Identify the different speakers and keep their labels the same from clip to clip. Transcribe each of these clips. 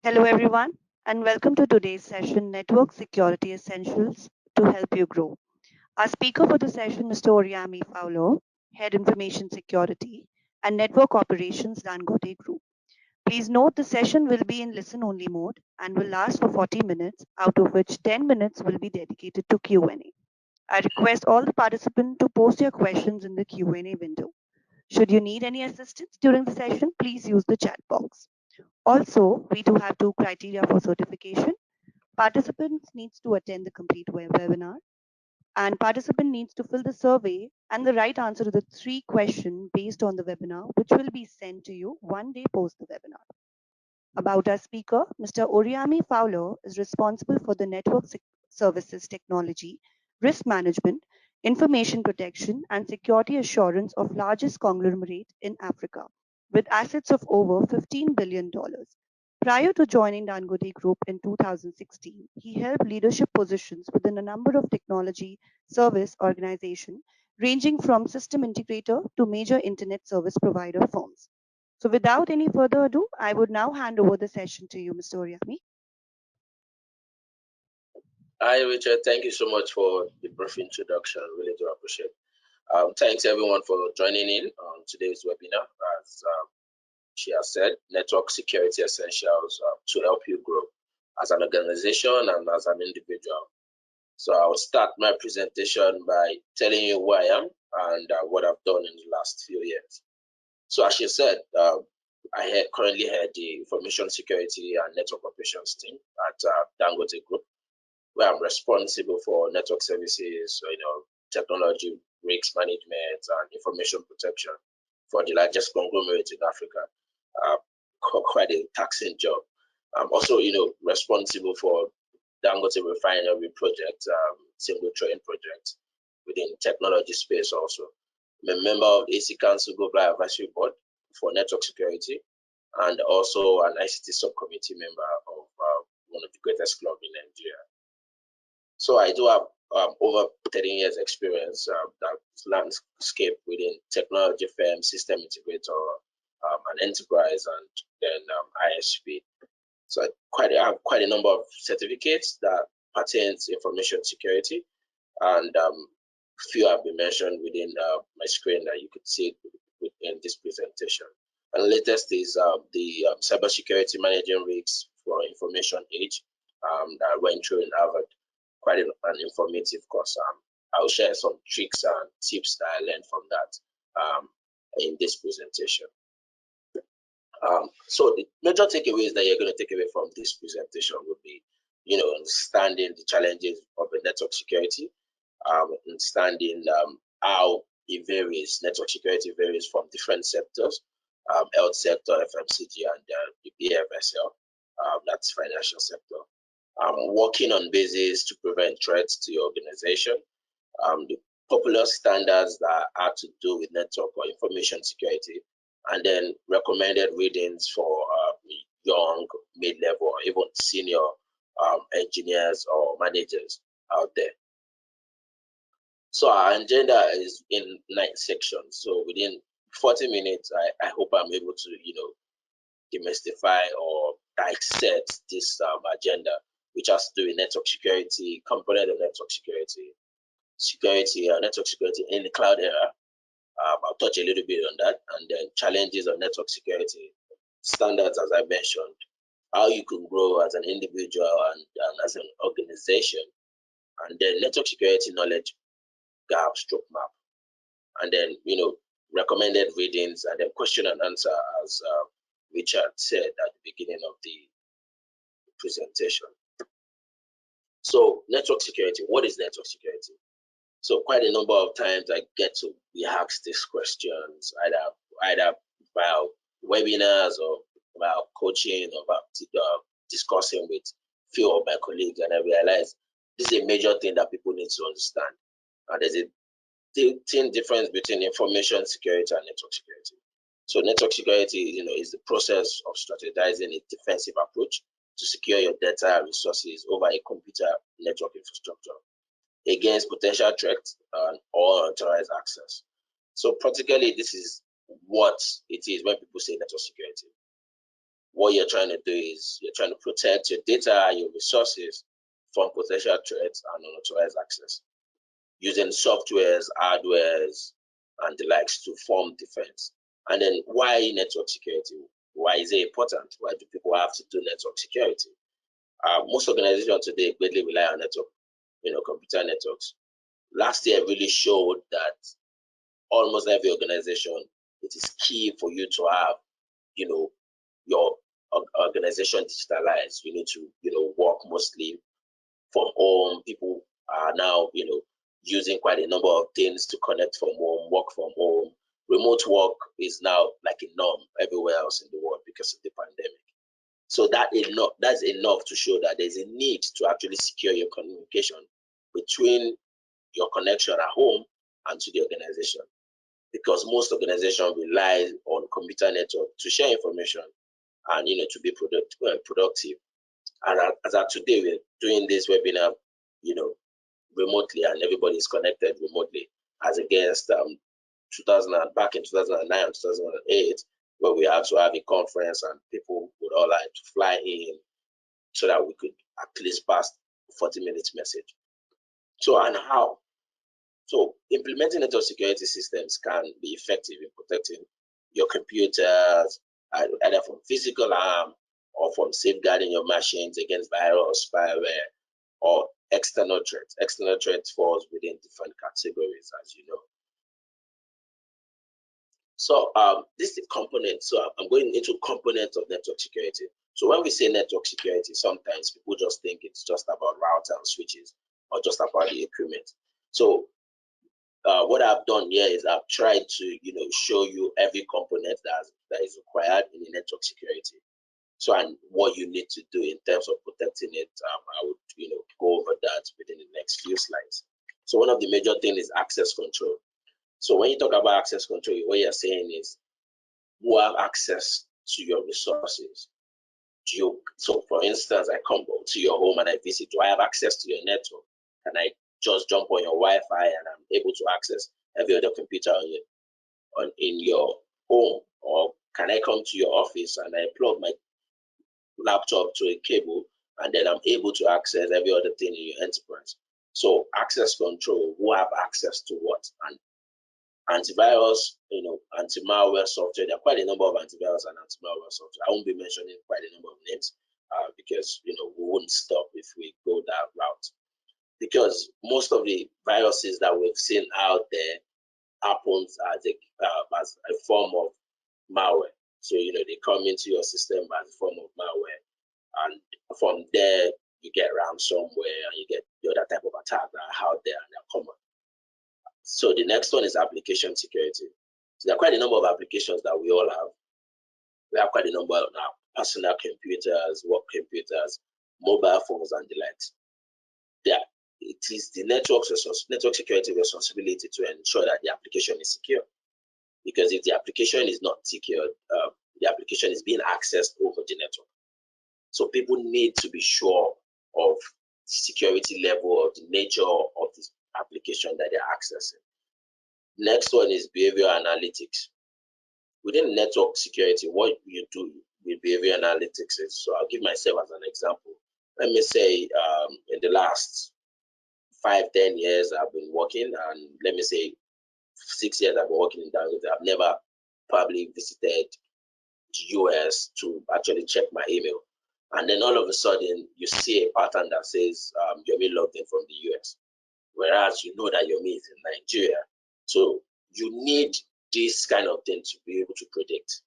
Speaker 1: Hello, everyone, and welcome to today's session Network Security Essentials to Help You Grow. Our speaker for the session, Mr. Oriami Fowler, Head Information Security and Network Operations, Dangote Group. Please note the session will be in listen only mode and will last for 40 minutes, out of which 10 minutes will be dedicated to Q&A. I request all the participants to post your questions in the Q&A window. Should you need any assistance during the session, please use the chat box. Also, we do have two criteria for certification. Participants needs to attend the complete webinar, and participant needs to fill the survey and the right answer to the three questions based on the webinar, which will be sent to you one day post the webinar. About our speaker, Mr. Oriami Fowler is responsible for the network services technology, risk management, information protection, and security assurance of largest conglomerate in Africa, with assets of over $15 billion. Prior to joining Dangote Group in 2016, he held leadership positions within a number of technology service organizations, ranging from system integrator to major internet service provider firms. So without any further ado, I would now hand over the session to you, Mr. Oriami.
Speaker 2: Hi, Richard. Thank you so much for the brief introduction. Really do appreciate it. Thanks, everyone, for joining in on today's webinar. As she has said, Network Security Essentials to help you grow as an organization and as an individual. So I will start my presentation by telling you who I am and what I've done in the last few years. So as she said, I currently head the Information Security and Network Operations team at Dangote Group, where I'm responsible for network services, technology, risk management, and information protection for the largest conglomerate in Africa. Quite a taxing job. I'm also, responsible for Dangote Refinery project, single train project within technology space also. I'm a member of the AC Council Global Advisory Board for Network Security and also an ICT subcommittee member of one of the greatest clubs in Nigeria. So I do have over 13 years experience that landscape within technology firm, system integrator, an enterprise, and then ISP. So I have quite a number of certificates that pertain to information security, and few have been mentioned within my screen that you could see within this presentation. And the latest is the cybersecurity managing risks for information age that I went through in Harvard. Quite an informative course. I'll share some tricks and tips that I learned from that in this presentation. So the major takeaways that you're going to take away from this presentation would be, understanding the challenges of the network security, understanding how it varies, network security varies from different sectors, health sector, FMCG, and the BFSL, that's financial sector. Working on basis to prevent threats to your organization, the popular standards that have to do with network or information security, and then recommended readings for young, mid-level, or even senior engineers or managers out there. So our agenda is in 9 sections. So within 40 minutes, I hope I'm able to, demystify or dissect this agenda, which has to do with network security, component of network security, network security in the cloud era. I'll touch a little bit on that, and then challenges of network security, standards, as I mentioned, how you can grow as an individual and as an organization, and then network security knowledge gap stroke map, and then, recommended readings, and then question and answer, as Richard said at the beginning of the presentation. So network security, what is network security? So quite a number of times I get to be asked these questions, either about webinars or about coaching or about discussing with few of my colleagues, and I realize this is a major thing that people need to understand. There's a thin difference between information security and network security. So network security, is the process of strategizing a defensive approach to secure your data and resources over a computer network infrastructure against potential threats or unauthorized access. So practically, this is what it is when people say network security. what you're trying to do is you're trying to protect your data, your resources from potential threats and unauthorized access using softwares, hardwares, and the likes to form defense. And then why network security? Why is it important? Why do people have to do network security? Most organizations today greatly rely on network, computer networks. Last year really showed that almost every organization, it is key for you to have, your organization digitalized. You need to, work mostly from home. People are now, using quite a number of things to connect from home, work from home. Remote work is now like a norm everywhere else in the world because of the pandemic. So that's enough to show that there's a need to actually secure your communication between your connection at home and to the organization. Because most organizations rely on computer network to share information and to be productive. And as of today, we're doing this webinar, remotely, and everybody is connected remotely, as against back in 2009 and 2008, where we had to have a conference and people would all like to fly in so that we could at least pass 40 minutes message. So, and how? So, implementing network security systems can be effective in protecting your computers, either from physical harm or from safeguarding your machines against virus, spyware, or external threats. External threats falls within different categories, as you know. So this is the component. So I'm going into components of network security. So when we say network security, sometimes people just think it's just about router and switches or just about the equipment. So what I've done here is I've tried to show you every component that is required in the network security. So and what you need to do in terms of protecting it, I would go over that within the next few slides. So one of the major things is access control. So when you talk about access control, what you're saying is who have access to your resources. So for instance, I come to your home and I visit. Do I have access to your network? Can I just jump on your Wi-Fi and I'm able to access every other computer in your home? Or can I come to your office and I plug my laptop to a cable and then I'm able to access every other thing in your enterprise? So access control, who have access to what? And antivirus, anti-malware software. There are quite a number of antivirus and anti-malware software. I won't be mentioning quite a number of names because we won't stop if we go that route. Because most of the viruses that we've seen out there happens as a form of malware. So they come into your system as a form of malware, and from there you get ransomware and you get the other type of attack that are out there and they're common. So the next one is application security. So there are quite a number of applications that we all have. We have quite a number of our personal computers, work computers, mobile phones, and the likes. It is the network security responsibility to ensure that the application is secure. Because if the application is not secured, the application is being accessed over the network. So people need to be sure of the security level, of the nature of the application that they're accessing. Next one is behavior analytics. Within network security, what you do with behavior analytics is, so I'll give myself as an example. Let me say in the last 5-10 years I've been working, and let me say 6 years I've been working in Dangote. I've never probably visited the US to actually check my email. And then all of a sudden you see a pattern that says you're being logged in from the US, whereas you know that your me is in Nigeria. So you need this kind of thing to be able to predict.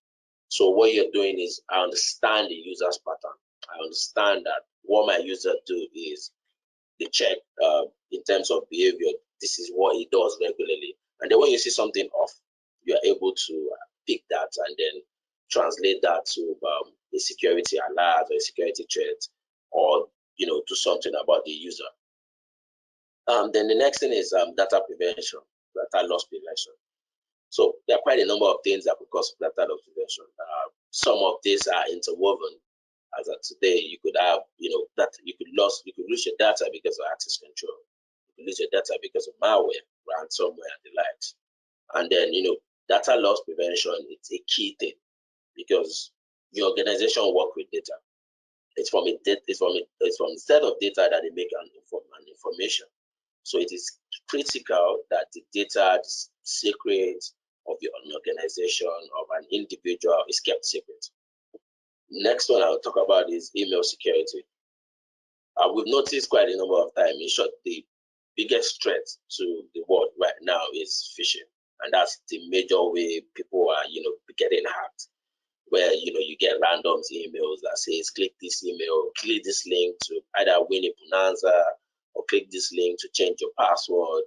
Speaker 2: So what you're doing is, I understand the user's pattern. I understand that what my user do is they check in terms of behavior. This is what he does regularly. And then when you see something off, you are able to pick that and then translate that to a security alert or a security threat, or do something about the user. Then the next thing is data prevention, data loss prevention. So there are quite a number of things that could cause data loss prevention. Some of these are interwoven. As of today, you could have, that you could lose your data because of access control. You could lose your data because of malware, ransomware, and the likes. And then, data loss prevention, it's a key thing because your organization work with data. It's from a set of data that they make an information. So it is critical that the data, secret of an organization, of an individual, is kept secret. Next one I'll talk about is email security. We've noticed quite a number of times, in short, the biggest threat to the world right now is phishing, and that's the major way people are, getting hacked. Where you get random emails that says click this email, click this link to either win a bonanza, or click this link to change your password,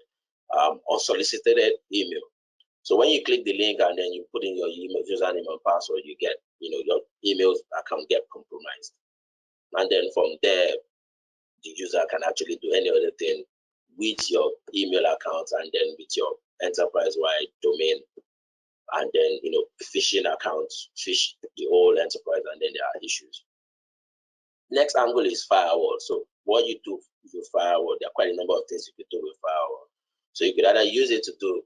Speaker 2: unsolicited email. So when you click the link and then you put in your email username and password, you get your email account get compromised, and then from there the user can actually do any other thing with your email account and then with your enterprise-wide domain, and then phishing accounts fish the whole enterprise, and then there are issues. Next angle is firewall. So what you do with firewall, there are quite a number of things you could do with firewall. So you could either use it to do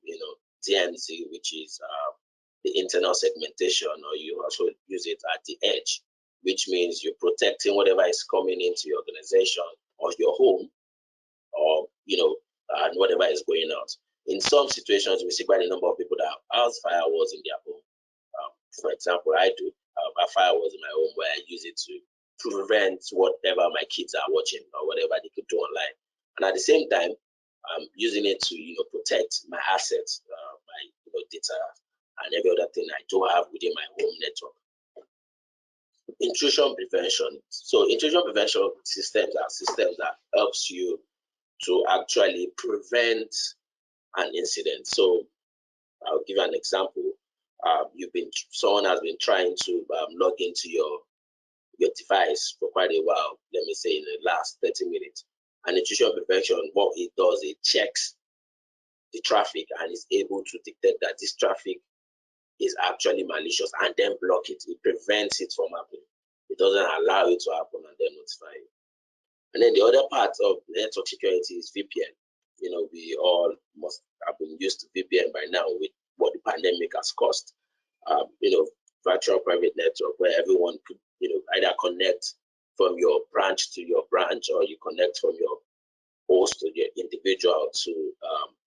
Speaker 2: DMZ, which is the internal segmentation, or you also use it at the edge, which means you're protecting whatever is coming into your organization or your home, or and whatever is going out. In some situations, we see quite a number of people that have firewalls in their home. For example, I do have firewalls in my home where I use it to prevent whatever my kids are watching or whatever they could do online, and at the same time, I'm using it to protect my assets, my data, and every other thing I do have within my home network. Intrusion prevention. So intrusion prevention systems are systems that helps you to actually prevent an incident. So I'll give you an example. Someone has been trying to log into your device for quite a while, let me say in the last 30 minutes. And intrusion prevention, what it does, it checks the traffic and is able to detect that this traffic is actually malicious and then block it. It prevents it from happening. It doesn't allow it to happen and then notify you. And then the other part of network security is VPN. We all must have been used to VPN by now with what the pandemic has caused. Virtual private network where everyone could, either connect from your branch to your branch, or you connect from your host to your individual to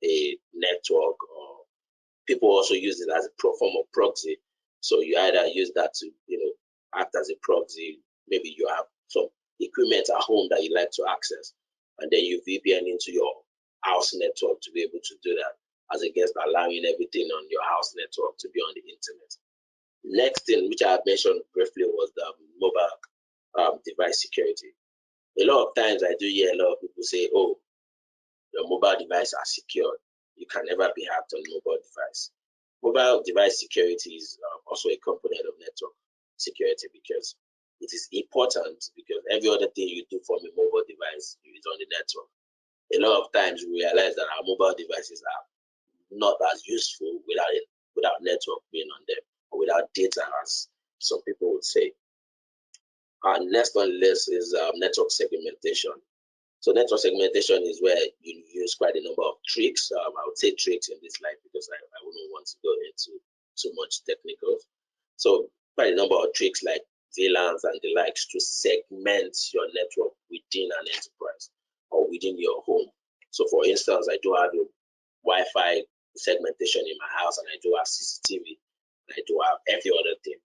Speaker 2: a network, or people also use it as a form of proxy. So you either use that to, act as a proxy. Maybe you have some equipment at home that you like to access, and then you VPN into your house network to be able to do that, as against allowing everything on your house network to be on the internet. Next thing, which I mentioned briefly, was the mobile device security. A lot of times I do hear a lot of people say, oh, your mobile device are secured. You can never be hacked on a mobile device. Mobile device security is also a component of network security, because it is important, because every other thing you do from a mobile device is on the network. A lot of times we realize that our mobile devices are not as useful without network being on them, or without data, as some people would say. Next on the list is network segmentation. So network segmentation is where you use quite a number of tricks. I would say tricks in this slide because I wouldn't want to go into too much technical. So quite a number of tricks like VLANs and the likes to segment your network within an enterprise or within your home. So for instance, I do have a Wi-Fi segmentation in my house, and I do have CCTV, and I do have every other thing.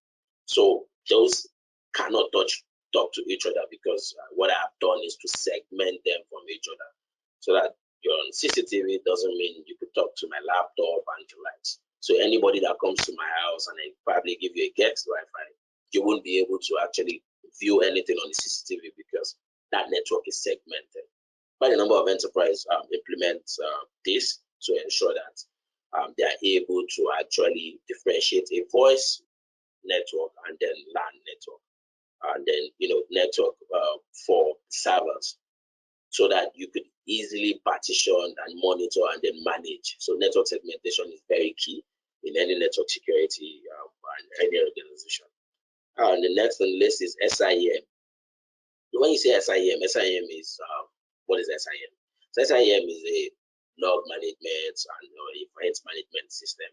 Speaker 2: So those cannot talk to each other, because what I have done is to segment them from each other, so that your CCTV doesn't mean you could talk to my laptop and the likes. So anybody that comes to my house and I probably give you a guest Wi-Fi, you won't be able to actually view anything on the CCTV, because that network is segmented. Quite a number of enterprises implement this to ensure that they are able to actually differentiate a voice network and then LAN network, and then network for servers, so that you could easily partition and monitor and then manage. So network segmentation is very key in any network security and any organization. And the next on the list is SIEM. When you say SIEM is what is SIEM? So SIEM is a log management and event management system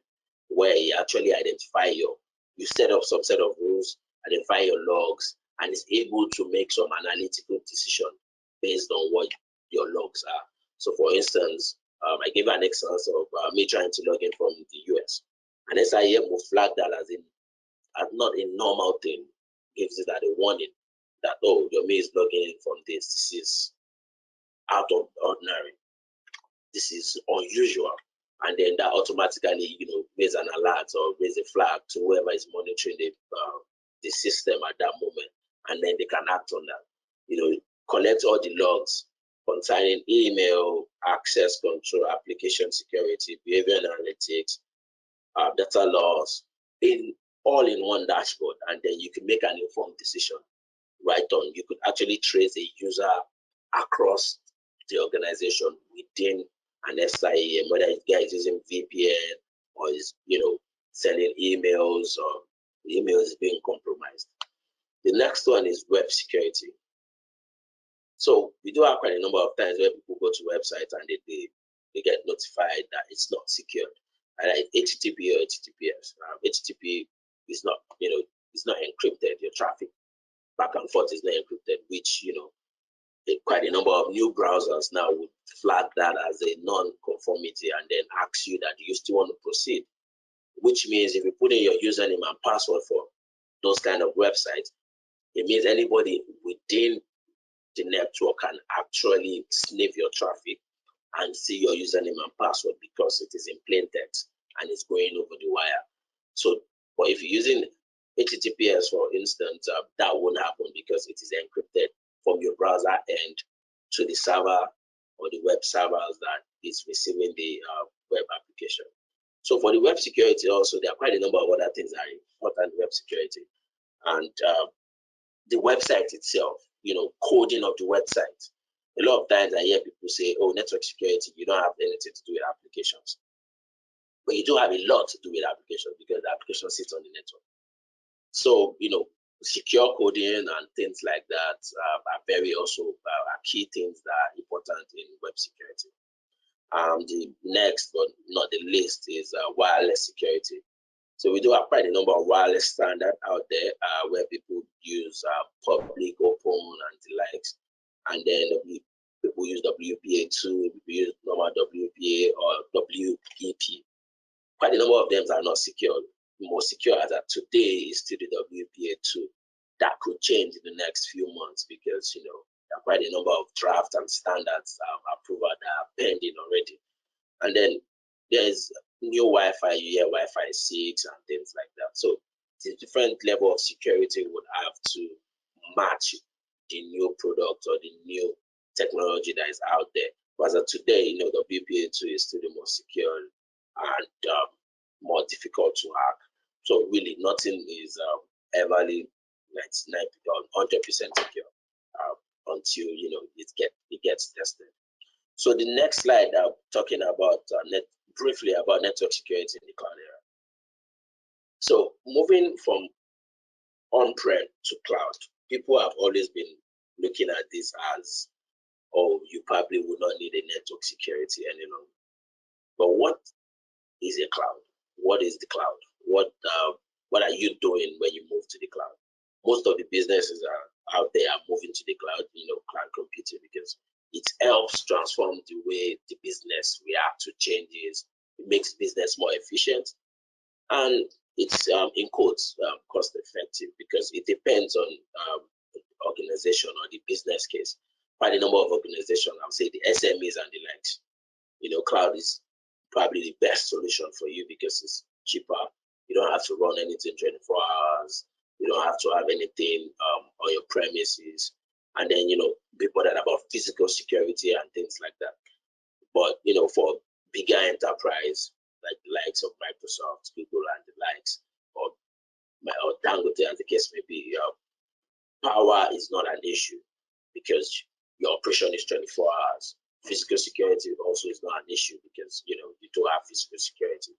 Speaker 2: where you actually identify you set up some set of rules identify your logs, and is able to make some analytical decision based on what your logs are. So for instance, I gave an instance of me trying to log in from the US. And SIEM will flag that as not a normal thing, gives it that a warning that, oh, your mail is logging in from this. This is out of ordinary. This is unusual. And then that automatically, raise an alert or raise a flag to whoever is monitoring the system at that moment. And then they can act on that. Collect all the logs concerning email, access control, application security, behavior analytics, data loss, all in one dashboard. And then you can make an informed decision right on. You could actually trace a user across the organization within an SIEM, whether the guy is using VPN or is, sending emails or emails being compromised. The next one is web security. So we do have quite a number of times where people go to websites and they get notified that it's not secured. Either HTTP or HTTPS. HTTP is not, it's not encrypted. Your traffic back and forth is not encrypted, which, quite a number of new browsers now would flag that as a non-conformity and then ask you that you still want to proceed, which means if you put in your username and password for those kind of websites, it means anybody within the network can actually sniff your traffic and see your username and password because it is in plain text and it's going over the wire. So, but if you're using HTTPS, for instance, that won't happen because it is encrypted from your browser end to the server or the web servers that is receiving the web application. So for the web security also, there are quite a number of other things that are important in web security. And the website itself, coding of the website. A lot of times I hear people say, oh, network security, you don't have anything to do with applications. But you do have a lot to do with applications because the application sits on the network. So, secure coding and things like that are very also are key things that are important in web security. The next, but not the least, is wireless security. So we do have quite a number of wireless standards out there where people use public, open, and the likes. And then people use WPA2, people use normal WPA or WEP. Quite a number of them are not secure. The most secure as of today is still the WPA2. That could change in the next few months because, there are quite a number of draft and standards approval that are pending already. And then there's new Wi-Fi, you hear Wi-Fi 6 and things like that. So the different level of security would have to match the new product or the new technology that is out there. But as of today, the WPA2 is still the most secure and more difficult to hack. So really nothing is everly 99% or 100% secure until it gets tested. So the next slide, I'm talking about briefly about network security in the cloud era. So moving from on-prem to cloud, people have always been looking at this as, oh, you probably will not need a network security any longer. But what is a cloud? What is the cloud? What are you doing when you move to the cloud? Most of the businesses out there are moving to the cloud, cloud computing, because it helps transform the way the business reacts to changes. It makes business more efficient, and it's in quotes cost effective because it depends on organization or the business case. Quite a number of organizations, I would say the SMEs and the likes, cloud is probably the best solution for you because it's cheaper. You don't have to run anything 24 hours. You don't have to have anything on your premises. And then, be bothered about physical security and things like that. But, for bigger enterprise, like the likes of Microsoft, Google, and the likes, or Dangote, as the case may be, power is not an issue because your operation is 24 hours. Physical security also is not an issue because, you do have physical security.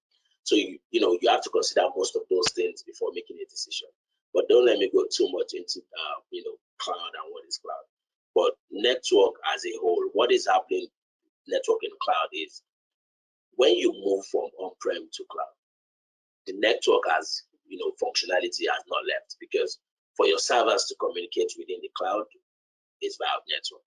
Speaker 2: So, you have to consider most of those things before making a decision. But don't let me go too much into, cloud and what is cloud. But network as a whole, what is happening network in cloud is when you move from on-prem to cloud, the network has, functionality has not left because for your servers to communicate within the cloud is via network.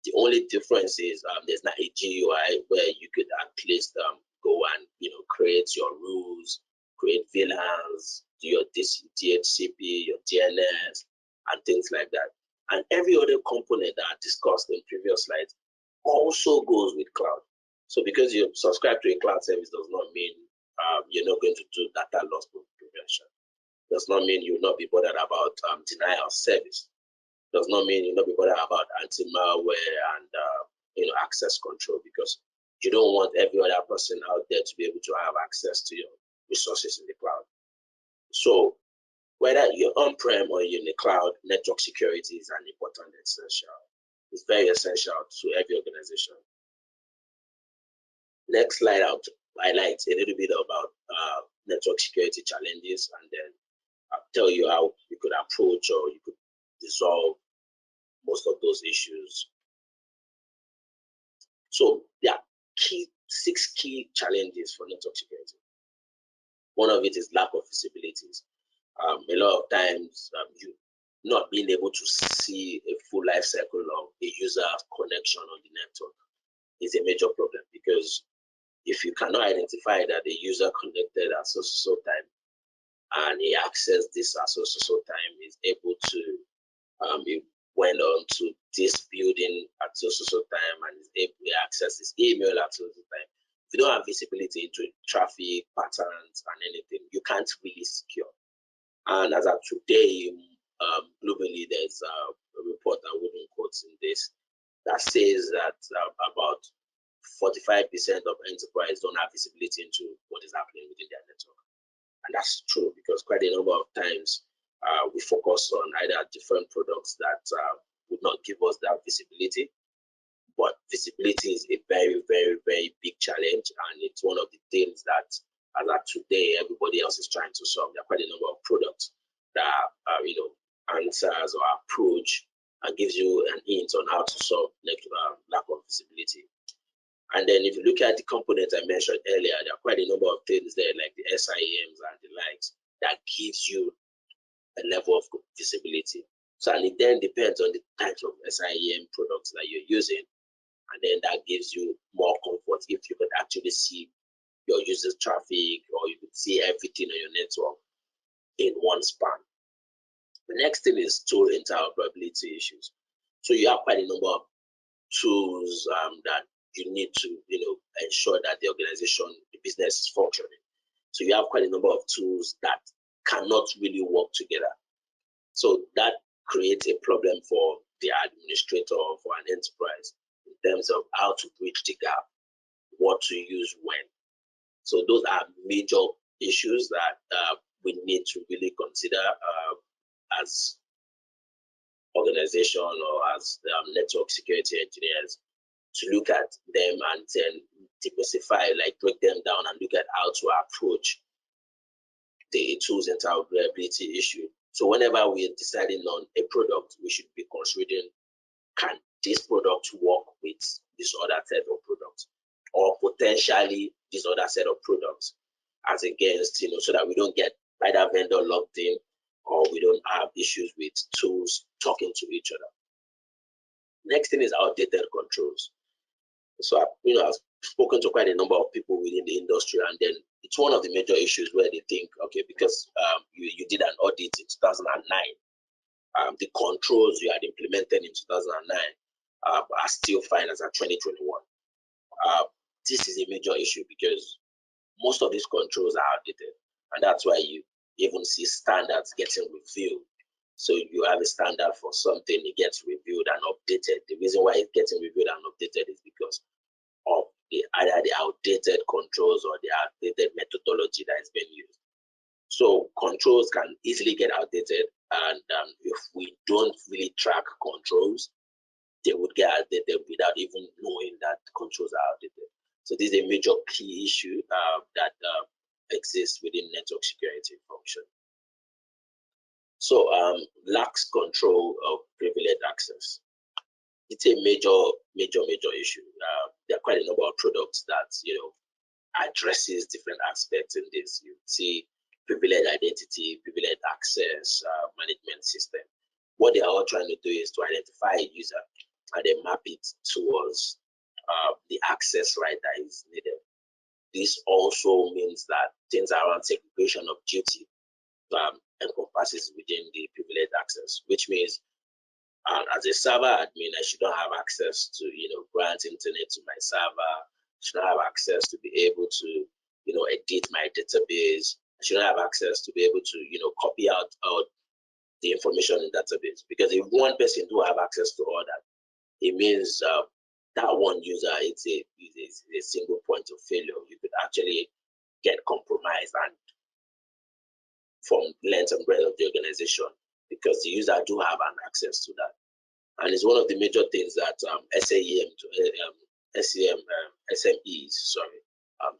Speaker 2: The only difference is there's not a GUI where you could at least go and create your rules, create VLANs, do your DHCP, your DNS, and things like that. And every other component that I discussed in previous slides also goes with cloud. So because you subscribe to a cloud service does not mean you're not going to do data loss prevention. Does not mean you'll not be bothered about denial of service. Does not mean you'll not be bothered about anti-malware and access control, because you don't want every other person out there to be able to have access to your resources in the cloud. So whether you're on-prem or you're in the cloud, network security is an important essential. It's very essential to every organization. Next slide, I'll highlight a little bit about network security challenges, and then I'll tell you how you could approach or you could resolve most of those issues. So there are 6 key challenges for network security. One of it is lack of visibilities. A lot of times, you not being able to see a full life cycle of a user connection on the network is a major problem, because if you cannot identify that a user connected at so time and he accessed this at so time, is able to he went on to this building at so time and is able to access his email at so time. If you don't have visibility into traffic patterns and anything, you can't really secure. And as of today, globally, there's a report I wouldn't quote in this that says that about 45% of enterprise don't have visibility into what is happening within their network. And that's true, because quite a number of times we focus on either different products that would not give us that visibility. But visibility is a very, very, very big challenge, and it's one of the things that, as of today, everybody else is trying to solve. There are quite a number of products that answers or approach and gives you an hint on how to solve lack of visibility. And then if you look at the components I mentioned earlier, there are quite a number of things there, like the SIEMs and the likes, that gives you a level of visibility. So, and it then depends on the types of SIEM products that you're using, and then that gives you more comfort if you could actually see your users' traffic, or you could see everything on your network in one span. The next thing is tool interoperability issues. So you have quite a number of tools that you need to ensure that the organization, the business is functioning. So you have quite a number of tools that cannot really work together. So that creates a problem for the administrator or for an enterprise in terms of how to bridge the gap, what to use when. So those are major issues that we need to really consider as organization or as network security engineers, to look at them and then diversify, like break them down and look at how to approach the tools interoperability issue. So whenever we're deciding on a product, we should be considering, can this product work with this other set of products, or potentially this other set of products, as against, so that we don't get either vendor locked in, or we don't have issues with tools talking to each other. Next thing is outdated controls. So I've spoken to quite a number of people within the industry, and then it's one of the major issues where they think, okay, because you did an audit in 2009, the controls you had implemented in 2009 are still fine as at 2021. This is a major issue, because most of these controls are outdated, and that's why you even see standards getting reviewed. So you have a standard for something, it gets reviewed and updated. The reason why it's getting reviewed and updated is because of either the outdated controls or the outdated methodology that is being used. So controls can easily get outdated, and if we don't really track controls, they would get outdated without even knowing that controls are outdated. So this is a major key issue that exists within network security function. So lacks control of privileged access. It's a major issue. There are quite a number of products that addresses different aspects in this. You see privileged identity, privileged access management system. What they are all trying to do is to identify a user and then map it towards the access right that is needed. This also means that things around segregation of duty encompasses within the privileged access, which means as a server admin, I should not have access to, grant internet to my server. I should not have access to be able to, edit my database. I should not have access to be able to, copy out the information in database. Because if one person do have access to all that, it means that one user is a single point of failure. You could actually get compromised and from length and breadth of the organization because the user do have an access to that. And it's one of the major things that SMEs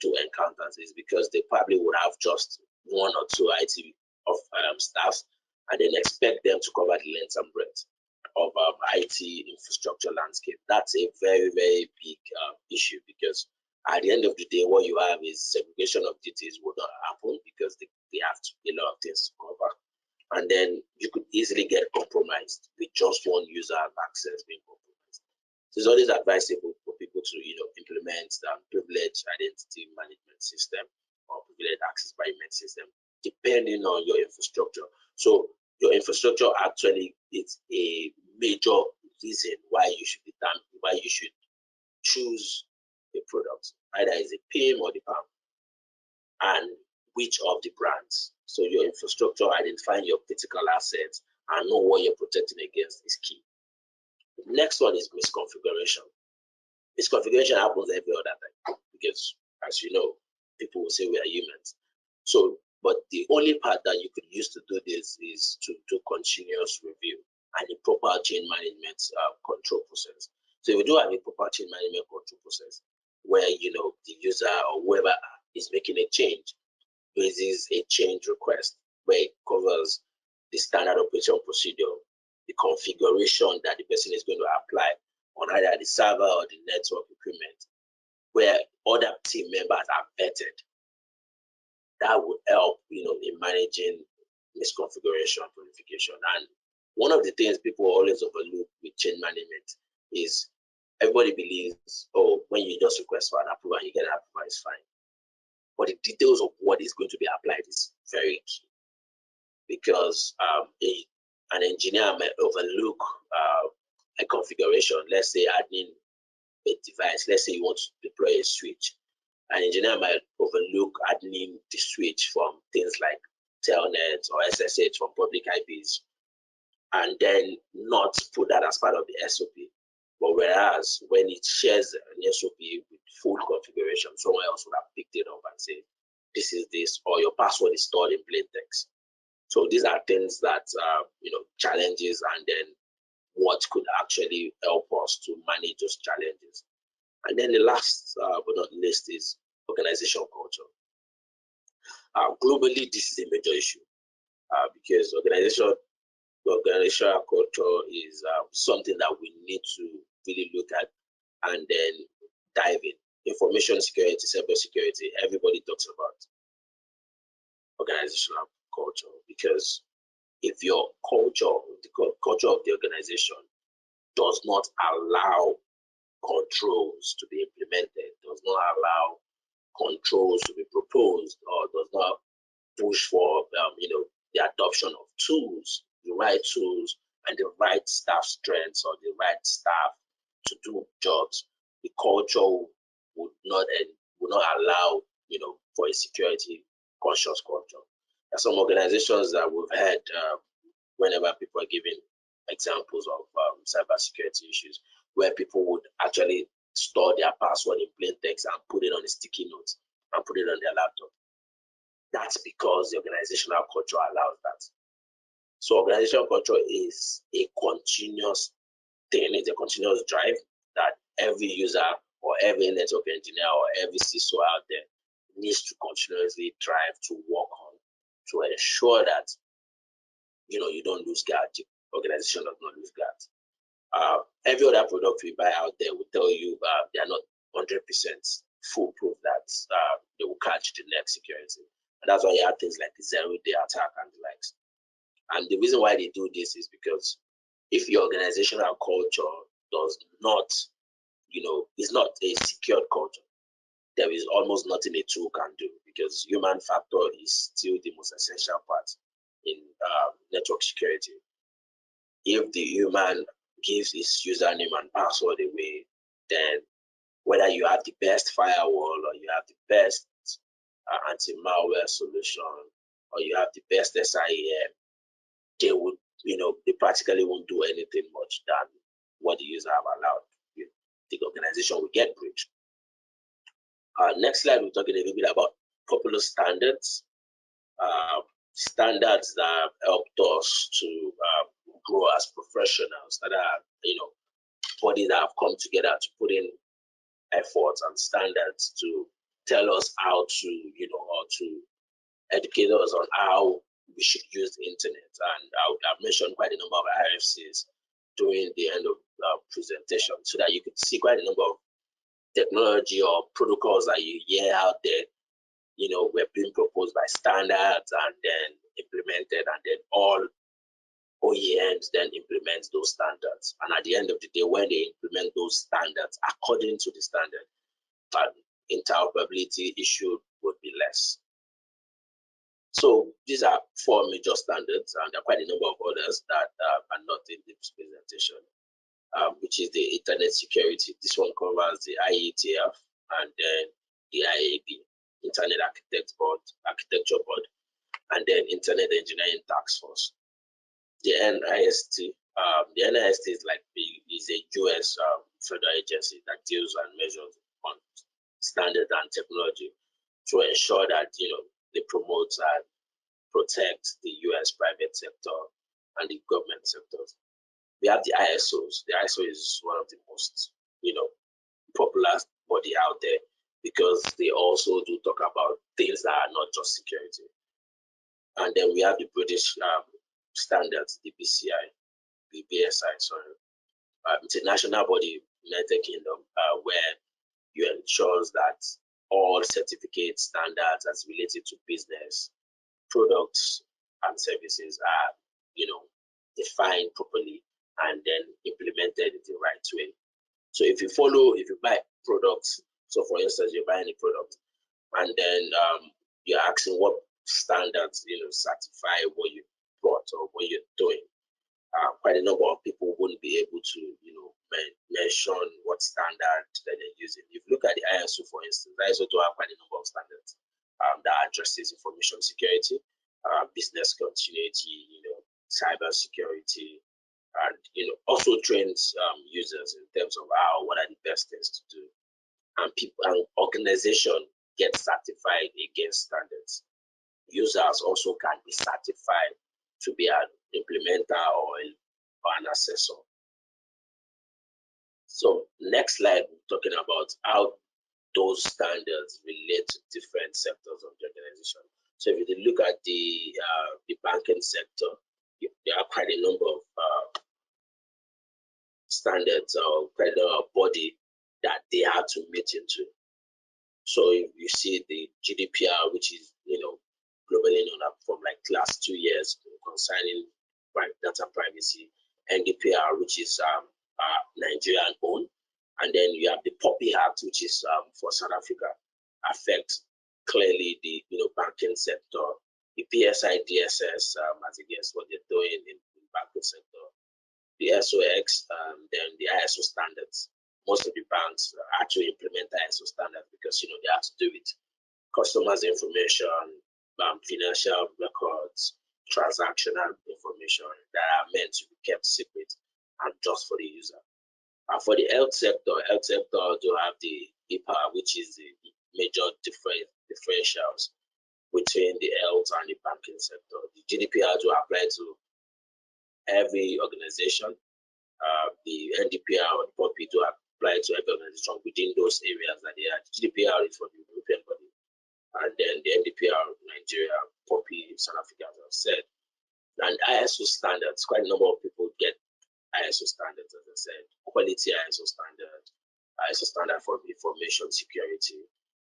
Speaker 2: do encounter is because they probably would have just one or two IT of staff and then expect them to cover the length and breadth of IT infrastructure landscape. That's a very, very big issue because at the end of the day, what you have is segregation of duties will not happen because they have to be a lot of things to cover. And then you could easily get compromised with just one user access being compromised. So it's always advisable for people to, implement the privileged identity management system or privileged access management system, depending on your infrastructure. So your infrastructure actually is a major reason why you should choose a product, either is a PIM or the PAM, and which of the brands. So your infrastructure, identifying your critical assets and know what you're protecting against is key. The next one is misconfiguration. Misconfiguration happens every other time because, as you know, people will say we are humans. So, but the only part that you could use to do this is to do continuous review and a proper chain management control process. So if you do have a proper chain management control process where, the user or whoever is making a change raises a change request where it covers the standard operation procedure, the configuration that the person is going to apply on either the server or the network equipment, where other team members are vetted. That would help, in managing misconfiguration purification. And one of the things people always overlook with change management is everybody believes, oh, when you just request for an approval and you get an approval, it's fine. But the details of what is going to be applied is very key because an engineer might overlook a configuration. Let's say adding a device. Let's say you want to deploy a switch. An engineer might overlook adding the switch from things like Telnet or SSH from public IPs and then not put that as part of the SOP. But whereas when it shares an SOP with full configuration, someone else would have picked it up and say, this is this, or your password is stored in plain text. So these are things that, challenges and then what could actually help us to manage those challenges. And then the last but not least is organizational culture. Globally, this is a major issue because organizational culture is something that we need to really look at and then dive in. Information security, cyber security, everybody talks about organizational culture because if your culture, the culture of the organization does not allow controls to be implemented, does not allow controls to be proposed, or does not push for the adoption of tools, the right tools, and the right staff strengths or the right staff to do jobs, the culture would not allow for a security conscious culture. There are some organizations that we've had whenever people are giving examples of cybersecurity issues where people would actually store their password in plain text and put it on a sticky note and put it on their laptop. That's because the organizational culture allows that. So organizational culture is a continuous thing, it's a continuous drive that every user or every network engineer or every CISO out there needs to continuously drive to work on to ensure that you don't lose guard. The organization does not lose guard. Every other product we buy out there will tell you they are not 100% foolproof that they will catch the next security. And that's why you have things like the zero-day attack and the likes. And the reason why they do this is because if your organizational culture does not, is not a secured culture, there is almost nothing a tool can do, because human factor is still the most essential part in network security. If the human gives his username and password away, then whether you have the best firewall or you have the best anti-malware solution or you have the best SIEM, they would, they practically won't do anything much than what the user have allowed. The organization will get breached. Next slide, we're talking a little bit about popular standards. Standards that have helped us to grow as professionals, that are, bodies that have come together to put in efforts and standards to tell us how to, or to educate us on how we should use the internet. And I've mentioned quite a number of IFCs during the end of presentation, so that you could see quite a number of technology or protocols that you hear out there, were being proposed by standards and then implemented, and then all OEMs then implement those standards. And at the end of the day, when they implement those standards according to the standard, interoperability issue would be less. So these are 4 major standards, and there are quite a number of others that are not in this presentation, which is the Internet Security. This one covers the IETF and then the IAB, Internet Architecture Board, and then Internet Engineering Task Force. The NIST, is is a US federal agency that deals and measures on standards and technology to ensure that they promote and protect the US private sector and the government sectors. We have the ISOs. The ISO is one of the most popular body out there, because they also do talk about things that are not just security. And then we have the British standards, the BSI, sorry. It's a national body, United Kingdom, where you ensures that all certificate standards as related to business, products, and services are, defined properly and then implemented in the right way. So if you buy products, so for instance, you're buying a product, and then you're asking what standards, certify what you bought or what you're doing. Quite a number of people wouldn't be able to, mention what standard that they're using. If you look at the ISO, for instance, ISO do have quite a number of standards that addresses information security, business continuity, cyber security, and also trains users in terms of what are the best things to do. And people and organization get certified against standards. Users also can be certified to be an implementer or an assessor. So next slide, we're talking about how those standards relate to different sectors of the organization. So if you look at the banking sector, there are quite a number of standards or quite a number of body that they have to meet into. So if you see the GDPR, which is globally known from like last 2 years concerning data privacy, NDPR, which is Nigerian owned, and then you have the POPI Act, which is for South Africa, affects clearly the banking sector. The PSI DSS as against what they're doing in the banking sector, the SOX, then the ISO standards. Most of the banks actually implement the ISO standards because they have to do with customers' information, financial records, transactional information that are meant to be kept secret and just for the user. For the health sector do have the HIPAA, which is the major differentials between the health and the banking sector. The GDPR do apply to every organization. The NDPR or the POPI do apply to every organization within those areas that they are. GDPR is for the European body, and then the NDPR, Nigeria, POPI, South Africa, as I've said. And ISO standards, quite a number of people get ISO standards, as I said, quality ISO standard for information security,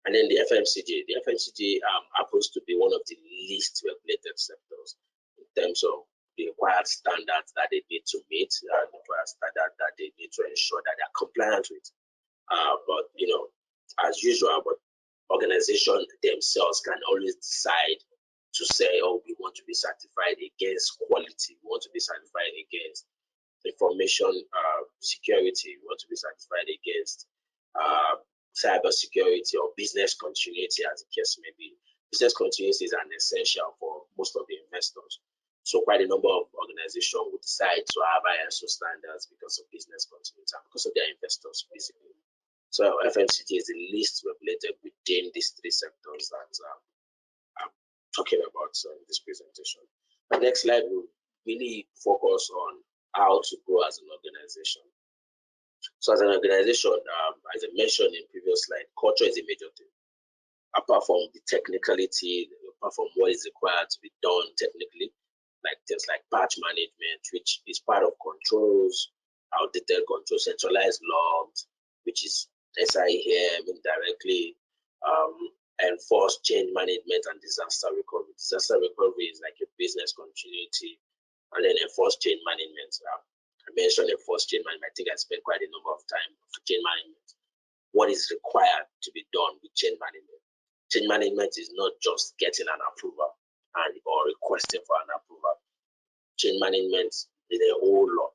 Speaker 2: And then the FMCG. The FMCG happens to be one of the least regulated sectors in terms of the required standards that they need to meet, the required standards that they need to ensure that they are compliant with. But as usual, but organizations themselves can always decide to say, oh, we want to be certified against quality, we want to be certified against information security, we want to be certified against cyber security or business continuity, as the case may be. Business continuity is an essential for most of the investors. So quite a number of organizations would decide to have ISO standards because of business continuity and because of their investors, basically. So FMCG is the least regulated within these three sectors that I'm talking about in this presentation. The next slide will really focus on how to grow as an organization. So as an organization, as I mentioned in previous slide, culture is a major thing. Apart from the technicality, apart from what is required to be done technically, like things like patch management, which is part of controls, outdated controls, centralized logs, which is SIEM indirectly, enforced change management and disaster recovery. Disaster recovery is like a business continuity, and then enforced change management. I mentioned enforced change management. I think I spent quite a number of time for change management. What is required to be done with change management? Change management is not just getting an approval or requesting for an approval. Change management is a whole lot,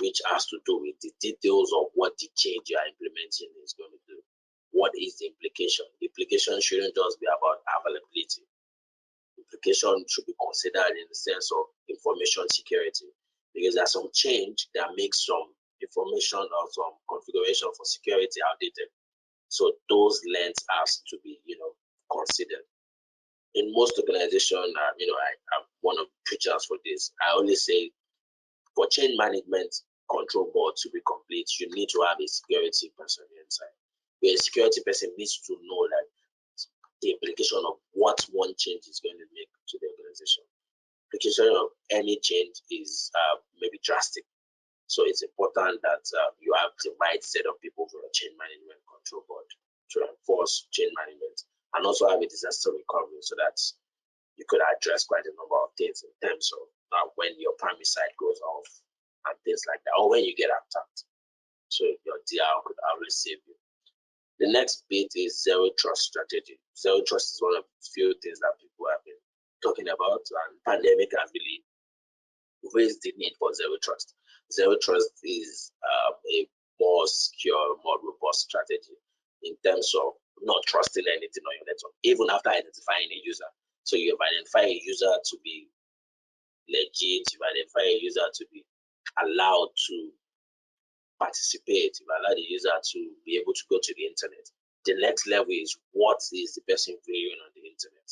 Speaker 2: which has to do with the details of what the change you are implementing is going to do. What is the implication? The implication shouldn't just be about availability. Implication should be considered in the sense of information security, because there's some change that makes some information or some configuration for security outdated. So those lengths has to be, considered. In most organizations, I'm one of the preachers for this. I always say, for change management control board to be complete, you need to have a security person inside. Where a security person needs to know that the implication of what one change is going to make to the organization. Implication of any change is maybe drastic. So it's important that you have the right set of people for a change management control board to enforce change management, and also have a disaster recovery so that you could address quite a number of things in terms of when your primary site goes off and things like that, or when you get attacked. So your DR could always save you. The next bit is zero trust strategy. Zero trust is one of the few things that people have been talking about, and pandemic has really raised the need for zero trust. Zero trust is a more secure, more robust strategy in terms of not trusting anything on your network, even after identifying a user. So you've identified a user to be legit, you've identified a user to be allowed to participate, you've allowed the user to be able to go to the internet. The next level is, what is the person viewing on the internet?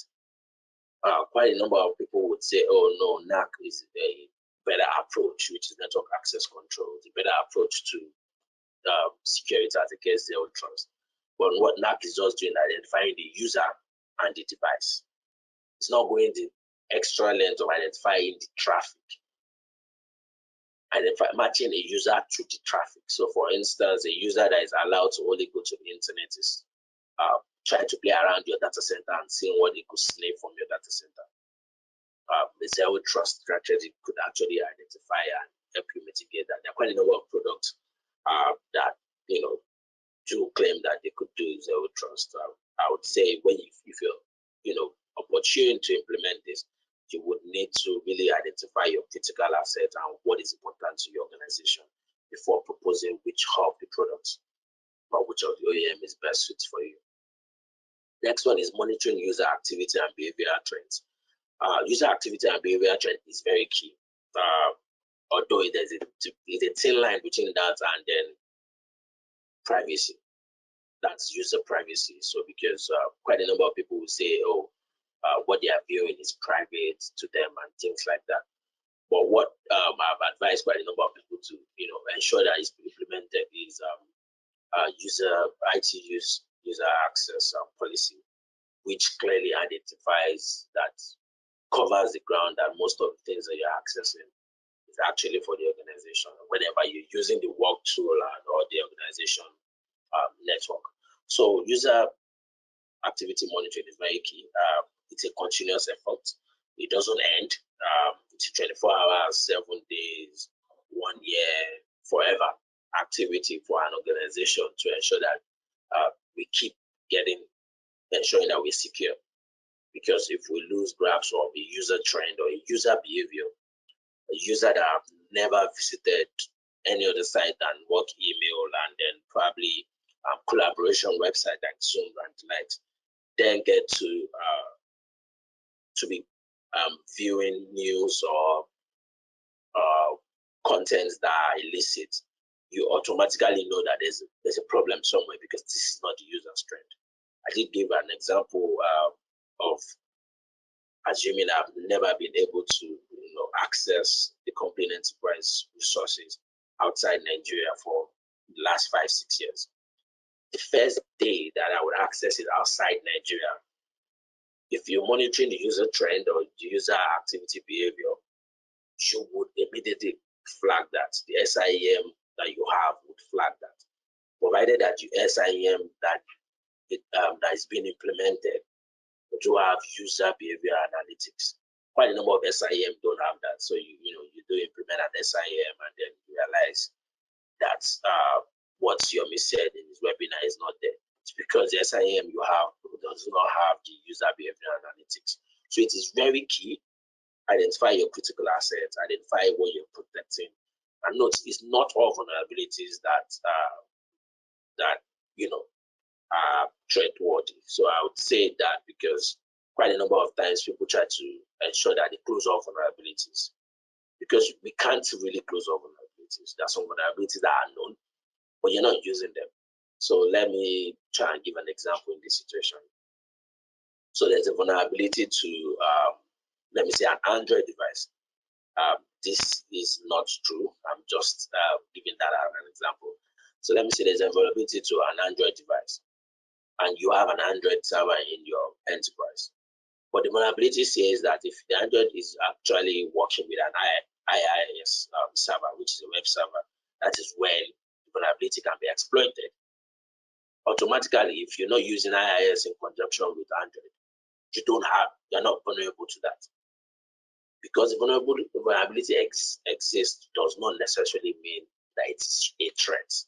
Speaker 2: Quite a number of people would say, oh no, NAC is a better approach, which is network access control, the better approach to security as against zero trust. But what NAC is just doing, identifying the user and the device. It's not going the extra length of identifying the traffic, matching a user to the traffic. So for instance, a user that is allowed to only go to the internet is trying to play around your data center and seeing what they could snake from your data center. The zero trust strategy could actually identify and help you mitigate that. There are quite a number of products that do claim that they could do zero trust. I would say if you're opportune to implement this, you would need to really identify your critical asset and what is important to your organization before proposing which of the products or which of the OEM is best suited for you. Next one is monitoring user activity and behavioral trends. User activity and behavioral trend is very key. Although there's a thin line between that and then privacy. That's user privacy. So because quite a number of people will say, oh, what they are viewing is private to them and things like that. But what I've advised quite a number of people to ensure that is implemented is user access policy, which clearly identifies that, covers the ground that most of the things that you're accessing is actually for the organization whenever you're using the work tool or the organization network. So user activity monitoring is very key. It's a continuous effort. It doesn't end. It's 24 hours, 7 days, 1 year, forever activity for an organization to ensure that we keep ensuring that we're secure. Because if we lose grasp of a user trend or a user behavior, a user that have never visited any other site than work email and then probably collaboration website like Zoom and the likes, then get to be viewing news or contents that are illicit, you automatically know that there's a problem somewhere because this is not the user's trend. I did give an example of assuming I've never been able to access the company enterprise resources outside Nigeria for the last 5-6 years. The first day that I would access it outside Nigeria, if you're monitoring the user trend or the user activity behavior, you would immediately flag that. The SIEM that you have would flag that, provided that the SIEM that is being implemented to have user behavior analytics. Quite a number of SIEM don't have that. So you do implement an SIEM and then you realize that what Yomi said in his webinar is not there. It's because the SIEM you have does not have the user behavior analytics. So it is very key. Identify your critical assets, identify what you're protecting. And note, it's not all vulnerabilities that are threat-worthy. So I would say that because quite a number of times people try to ensure that they close all vulnerabilities, because we can't really close all vulnerabilities. There are some vulnerabilities that are known, but you're not using them. So let me try and give an example in this situation. So there's a vulnerability to, let me say, an Android device. This is not true. I'm just giving that as an example. So let me say there's a vulnerability to an Android device, and you have an Android server in your enterprise. But the vulnerability says that if the Android is actually working with an IIS server, which is a web server, that is when the vulnerability can be exploited. Automatically, if you're not using IIS in conjunction with Android, you're not vulnerable to that. Because the vulnerability exists does not necessarily mean that it's a threat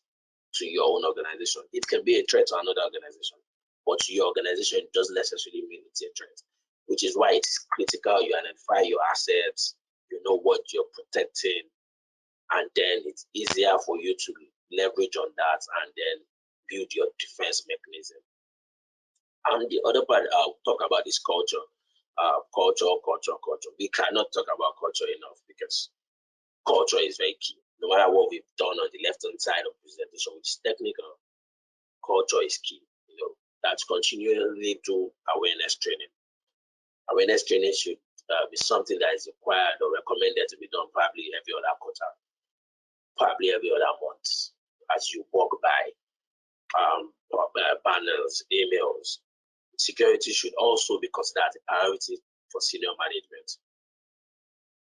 Speaker 2: to your own organization. It can be a threat to another organization, but to your organization doesn't necessarily mean it's a threat, which is why it's critical you identify your assets, you know what you're protecting, and then it's easier for you to leverage on that and then build your defense mechanism. And the other part I'll talk about is culture. Culture. We cannot talk about culture enough because culture is very key. No matter what we've done on the left-hand side of presentation, which is technical, culture is key. That's continually do awareness training. Awareness training should be something that is required or recommended to be done probably every other quarter, probably every other month as you walk by panels, emails. Security should also be considered a priority for senior management.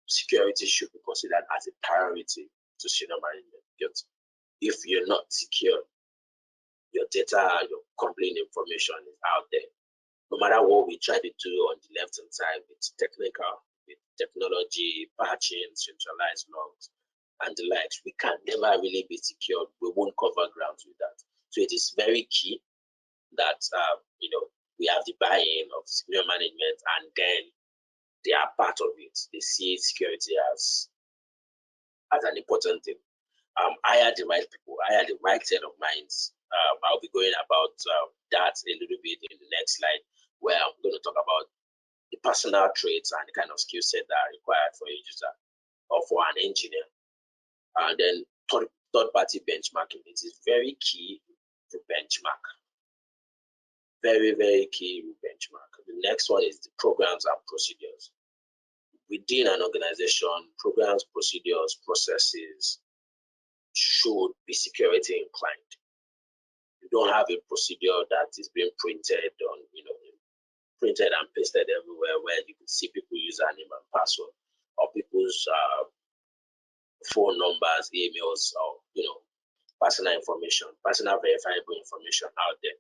Speaker 2: Security should be considered as a priority to senior management because if you're not secure, your data, your company information is out there. No matter what we try to do on the left-hand side with technology, patching, centralized logs, and the likes, we can never really be secure. We won't cover grounds with that. So it is very key that we have the buy-in of senior management, and then they are part of it. They see security as an important thing. Hire the right people, hire the right set of minds. I'll be going about that a little bit in the next slide, where I'm going to talk about the personal traits and the kind of skill set that are required for a user or for an engineer. And then third-party benchmarking. It is very key to benchmark. Very, very key to benchmark. The next one is the programs and procedures. Within an organization, programs, procedures, processes should be security inclined. You don't have a procedure that is being printed and pasted everywhere where you can see people's username and password or people's phone numbers, emails, or personal information, personal verifiable information out there.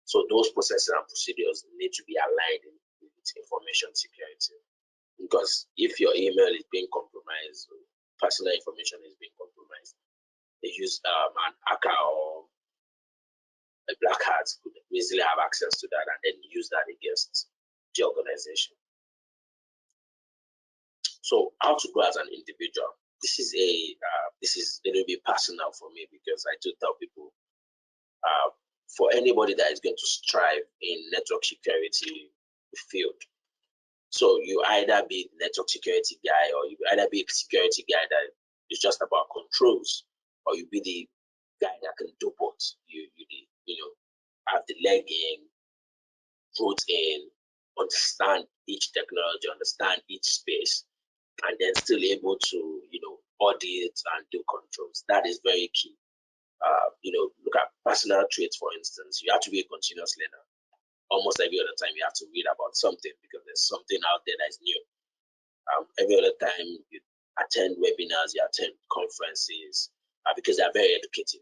Speaker 2: So those processes and procedures need to be aligned with information security. Because if your email is being compromised, personal information is being compromised, they use an hacker or a black hat could easily have access to that and then use that against the organization. So how to grow as an individual? This is a little bit personal for me, because I do tell people, for anybody that is going to strive in network security field, so you either be the network security guy, or you either be a security guy that is just about controls, or you be the guy that can do both. You know, have the leg in, root in, understand each technology, understand each space, and then still able to, audit and do controls. That is very key. Look at personal traits, for instance. You have to be a continuous learner. Almost every other time you have to read about something, because there's something out there that is new. Every other time you attend webinars, you attend conferences, because they are very educative.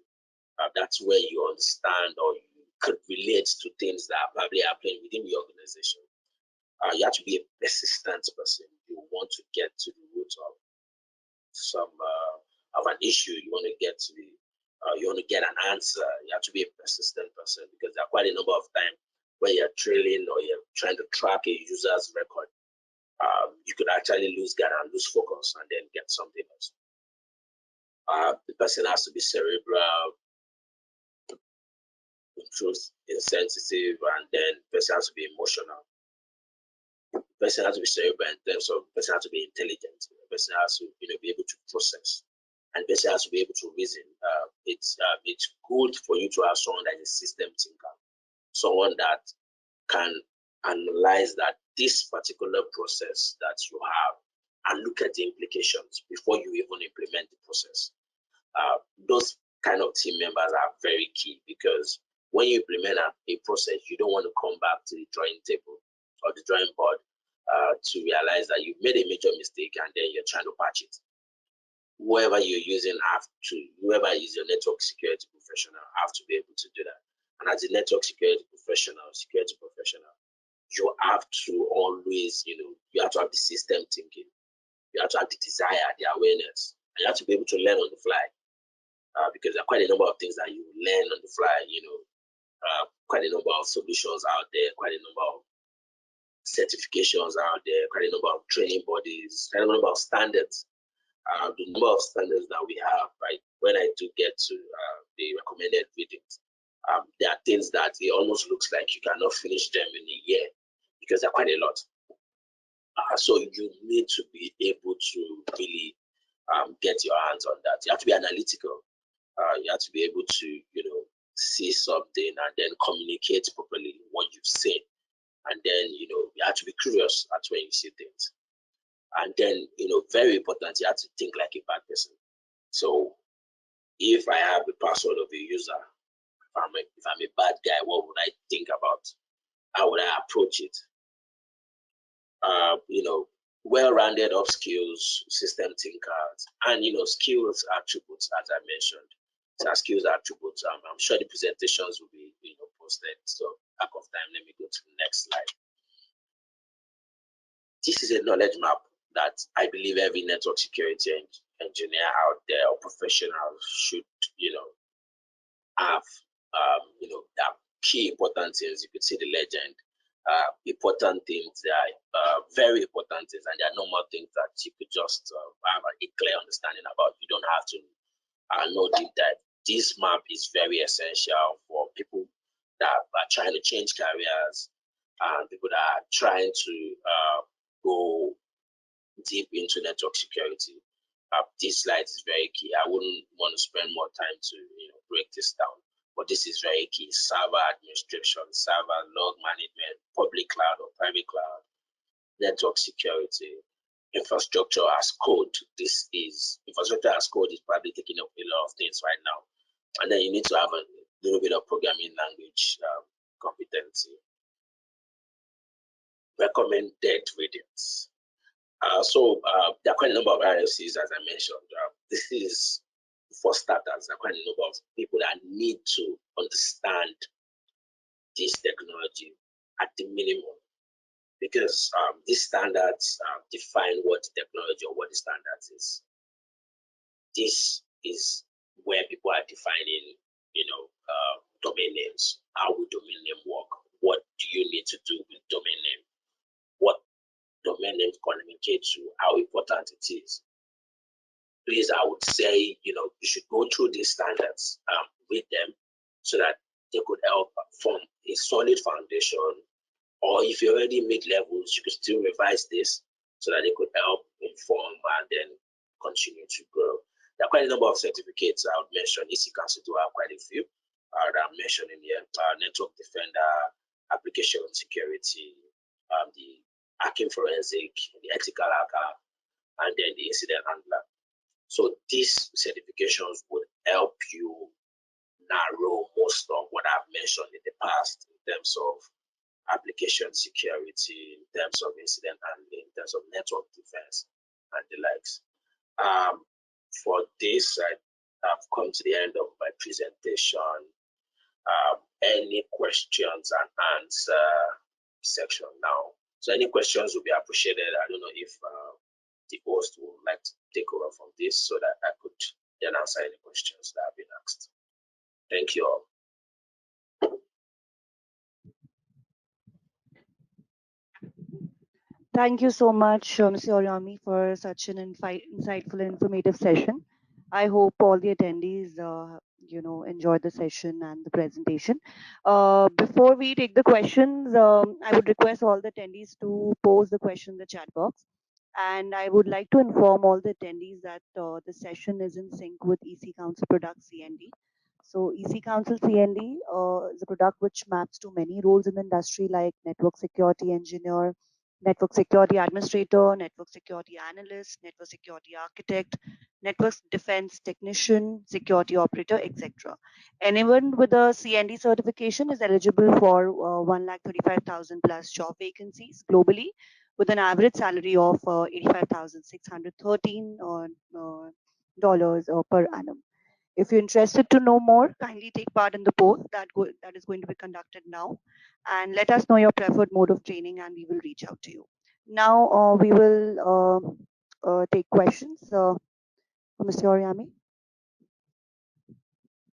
Speaker 2: That's where you understand, or you could relate to things that are probably happening within the organization. You have to be a persistent person. You want to get to the root of some of an issue. You want to get to you want to get an answer. You have to be a persistent person, because there are quite a number of times where you're trailing or you're trying to track a user's record. You could actually lose guard and lose focus and then get something else. The person has to be cerebral, truth insensitive, and then the person has to be emotional. The person has to be cerebral in terms of the person has to be intelligent. The person has to be able to process, and the person has to be able to reason. It's good for you to have someone that is a system thinker, someone that can analyze that this particular process that you have and look at the implications before you even implement the process. Those kind of team members are very key, because when you implement a process, you don't want to come back to the drawing table or the drawing board to realize that you made a major mistake and then you're trying to patch it. Whoever you're using whoever is your network security professional have to be able to do that. And as a network security professional, you have to always, you have to have the system thinking. You have to have the desire, the awareness, and you have to be able to learn on the fly. Because there are quite a number of things that you learn on the fly, quite a number of solutions out there, quite a number of certifications out there, quite a number of training bodies, quite a number of standards. The number of standards that we have, right? When I do get to the recommended readings, there are things that it almost looks like you cannot finish them in a year, because there are quite a lot. So you need to be able to really get your hands on that. You have to be analytical. You have to be able to, see something and then communicate properly what you've seen. And then, you have to be curious at when you see things. And then, very important, you have to think like a bad person. So if I have the password of a user, if I'm a bad guy, what would I think about? How would I approach it? Well-rounded up skills, system thinkers, and skills attributes, as I mentioned. So skills attributes. I'm sure the presentations will be posted. So lack of time, let me go to the next slide. This is a knowledge map that I believe every network security engineer out there or professional should have. That key important things. You could see the legend. Important things, very important things, and there are normal things that you could just have a clear understanding about. You don't have to know deep dive. This map is very essential for people that are trying to change careers and people that are trying to go deep into network security. This slide is very key. I wouldn't want to spend more time to break this down, but this is very key. Server administration, server log management, public cloud or private cloud, network security, infrastructure as code. This is infrastructure as code is probably taking up a lot of things right now, and then you need to have a little bit of programming language competency. Recommended readings. So there are quite a number of RFCs, as I mentioned. This is for starters. There are quite a number of people that need to understand this technology at the minimum, because these standards define what the technology or what the standards is. This is where people are defining, domain names. How will domain name work? What do you need to do with domain name? What domain names communicate to? How important it is? Please, I would say, you should go through these standards with them so that they could help form a solid foundation. Or if you already made levels, you could still revise this so that they could help inform and then continue to grow. There are quite a number of certificates I would mention. EC Council do have quite a few that I'm mentioning here. Network Defender, Application Security, the Hacking Forensic, the Ethical Hacker, and then the Incident Handler. So these certifications would help you narrow most of what I've mentioned in the past in terms of application security, in terms of incident handling, in terms of network defense, and the likes. For this, I've come to the end of my presentation. Any questions and answer section now. So any questions will be appreciated. I don't know if the host would like to take over from this so that I could then answer any questions that have been asked. Thank you all.
Speaker 1: Thank you so much, Mr. Oriami, for such an insightful and informative session. I hope all the attendees, enjoyed the session and the presentation. Before we take the questions, I would request all the attendees to pose the question in the chat box. And I would like to inform all the attendees that the session is in sync with EC Council Product CND. So EC Council CND is a product which maps to many roles in the industry like network security engineer, network security administrator, network security analyst, network security architect, network defense technician, security operator, etc. Anyone with a CND certification is eligible for 1,35,000 plus job vacancies globally with an average salary of $85,613 per annum. If you're interested to know more, kindly take part in the poll that is going to be conducted now, and let us know your preferred mode of training, and we will reach out to you. Now we will take questions. Mr. Oriami,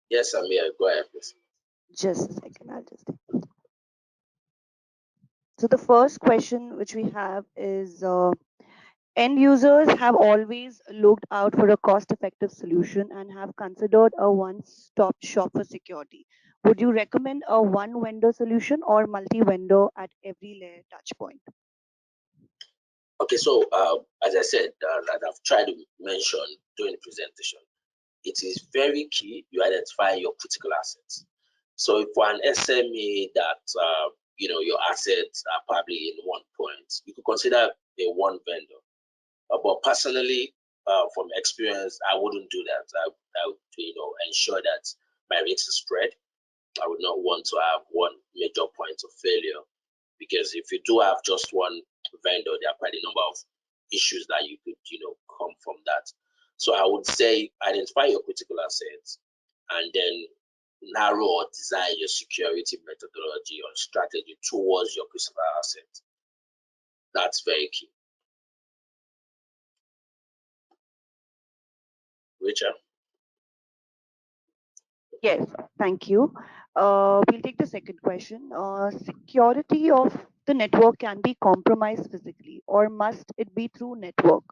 Speaker 2: Yes, Amir, go ahead, please.
Speaker 1: just a second. I'll just. So the first question which we have is. End users have always looked out for a cost-effective solution and have considered a one-stop shop for security. Would you recommend a one-vendor solution or multi-vendor at every layer touch point?
Speaker 2: Okay, so as I said, that I've tried to mention during the presentation, it is very key you identify your critical assets. So for an SME that your assets are probably in one point, you could consider a one vendor. But personally, from experience, I wouldn't do that. I would ensure that my risks are spread. I would not want to have one major point of failure, because if you do have just one vendor, there are quite a number of issues that you could come from that. So I would say identify your critical assets and then narrow or design your security methodology or strategy towards your critical assets. That's very key. Richard?
Speaker 1: Yes, thank you. We'll take the second question. Security of the network can be compromised physically, or must it be through network?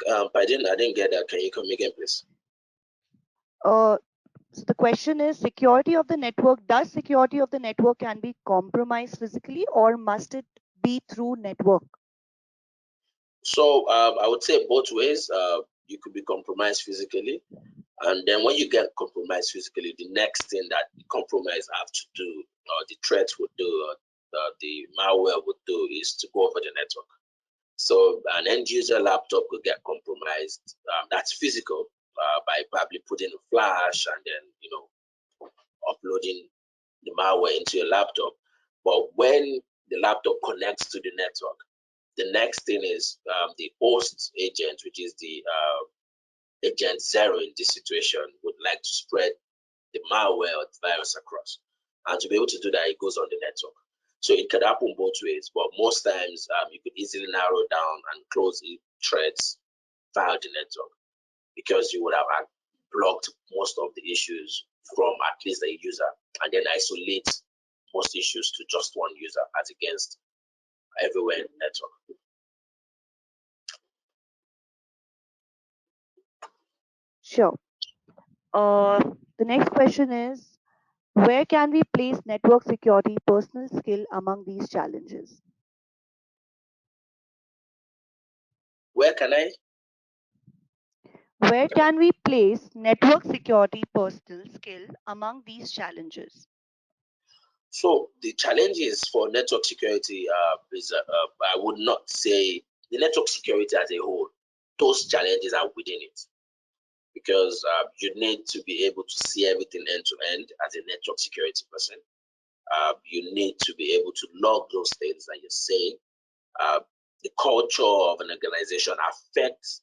Speaker 2: I didn't get that. Can you come again, please?
Speaker 1: So the question is, security of the network, does security of the network can be compromised physically, or must it be through network?
Speaker 2: So I would say both ways. You could be compromised physically, and then when you get compromised physically, the next thing that the compromise have to do, or the threat would do, or the malware would do, is to go over the network. So an end user laptop could get compromised. That's physical, by probably putting a flash and then uploading the malware into your laptop. But when the laptop connects to the network, the next thing is the host agent, which is the agent zero in this situation, would like to spread the malware or the virus across. And to be able to do that, it goes on the network. So it could happen both ways, but most times you could easily narrow down and close the threads via the network, because you would have blocked most of the issues from at least a user, and then isolate most issues to just one user as against everywhere in the network.
Speaker 1: Sure. The next question is, where can we place network security personal skill among these challenges?
Speaker 2: Where can I?
Speaker 1: Where can we place network security personal skill among these challenges?
Speaker 2: So the challenges for network security is, I would not say the network security as a whole. Those challenges are within it, because you need to be able to see everything end to end as a network security person. You need to be able to log those things that you're saying. The culture of an organization affects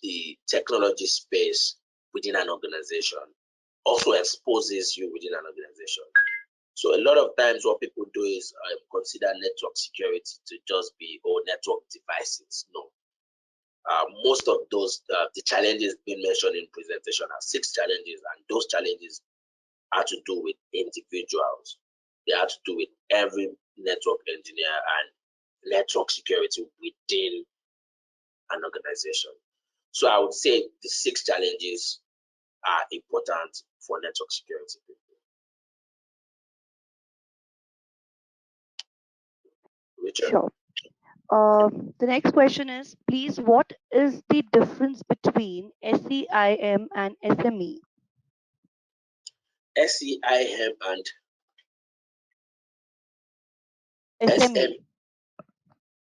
Speaker 2: the technology space within an organization, also exposes you within an organization. So a lot of times what people do is consider network security to just be network devices. No. Most of those, the challenges being mentioned in presentation are 6 challenges, and those challenges are to do with individuals. They are to do with every network engineer and network security within an organization. So I would say the 6 challenges are important for network security. Richard?
Speaker 1: Sure. The next question is, please, what is the difference between SEIM and SME?
Speaker 2: SEIM and SM,
Speaker 1: SME.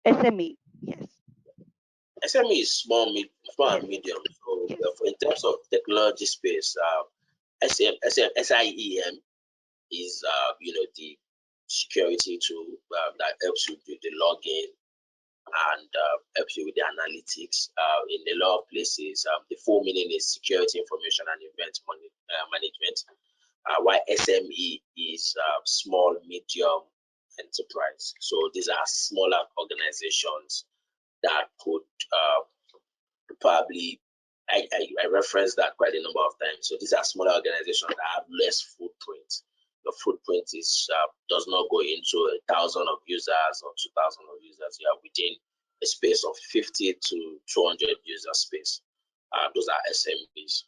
Speaker 1: SME. Yes.
Speaker 2: SME is small
Speaker 1: Yes.
Speaker 2: and medium. So
Speaker 1: Yes.
Speaker 2: in terms of technology space, SIEM is the security tool that helps you do the login and helps you with the analytics. In a lot of places, the full meaning is security information and event management, while SME is small, medium enterprise. So these are smaller organizations that could probably, I referenced that quite a number of times. So these are smaller organizations that have less footprint. The footprint is does not go into 1,000 of users or 2,000 of users. You are within a space of 50 to 200 user space. Those are SMBs.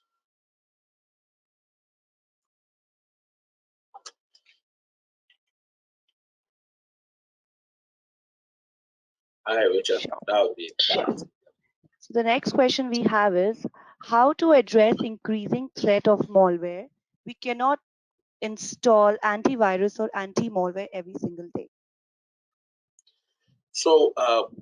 Speaker 2: All right, Richard,
Speaker 1: Sure.
Speaker 2: that would be that.
Speaker 1: So the next question we have is, how to address increasing threat of malware? We cannot install antivirus or anti-malware every single day.
Speaker 2: So